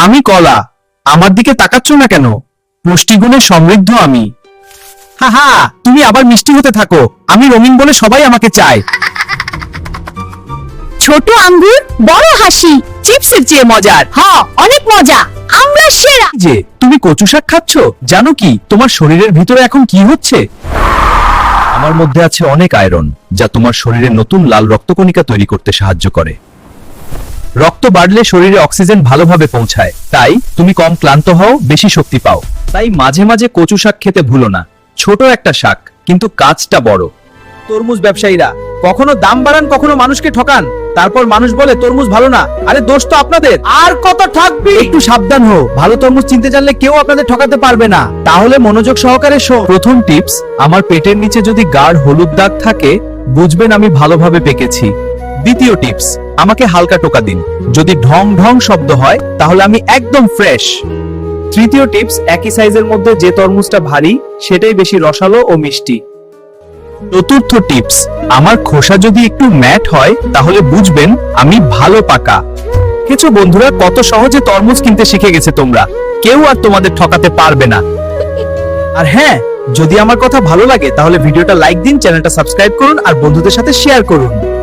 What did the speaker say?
আমি কলা। আমার দিকে তাকাচ্ছ না কেন? পুষ্টিগুণে সমৃদ্ধ আমি। হা হা, তুমি আবার মিষ্টি হতে থাকো। আমি রঙিন বলে সবাই আমাকে চায়। ছোট আঙ্গুর, বড় হাসি। চিপসের চেয়ে মজার। হ্যাঁ, অনেক মজা। আমরা সেরা। যে তুমি কচু শাক খাচ্ছ, জানো কি তোমার শরীরের ভিতরে এখন কি হচ্ছে? আমার মধ্যে আছে অনেক আয়রন, যা তোমার শরীরে নতুন লাল রক্তকণিকা তৈরি করতে সাহায্য করে। রক্ত বাড়লে শরীরে অক্সিজেন ভালোভাবে পৌঁছায়, তাই তুমি কম ক্লান্ত হও, বেশি শক্তি পাও। তাই মাঝে মাঝে কচু শাক খেতে ভুলো না। ছোট একটা শাক, কিন্তু কাজটা বড়। তরমুজ ব্যবসায়ীরা কখনো দাম বাড়ান, কখনো মানুষকে ঠকান, তারপর মানুষ বলে তরমুজ ভালো না। আরে দোষ তো আপনাদের। আর কত ঠকবি? একটু সাবধান হও। ভালো তরমুজ চিনতে জানলে কেউ আপনাদের ঠকাতে পারবে না। তাহলে মনোযোগ সহকারে শো। প্রথম টিপস, আমার পেটের নিচে যদি গাঢ় হলুদ দাগ থাকে, বুঝবেন আমি ভালোভাবে পেকেছি। দ্বিতীয় টিপস, আমাকে হালকা টোকা দিন। যদি ঢং ঢং শব্দ হয়, তাহলে আমি একদম ফ্রেশ। তৃতীয় টিপস, একই সাইজের মধ্যে যে তরমুজটা ভারী, সেটাই বেশি রসালো ও মিষ্টি। চতুর্থ টিপস, আমার খোসা যদি একটু ম্যাট হয়, তাহলে বুঝবেন আমি ভালো পাকা। কিছু বন্ধুরা, কত সহজে তরমুজ কিনতে শিখে গেছে তোমরা। কেউ আর তোমাদের ঠকাতে পারবে না। আর হ্যাঁ, যদি আমার কথা ভালো লাগে তাহলে ভিডিওটা লাইক দিন, চ্যানেলটা সাবস্ক্রাইব করুন আর বন্ধুদের সাথে শেয়ার করুন।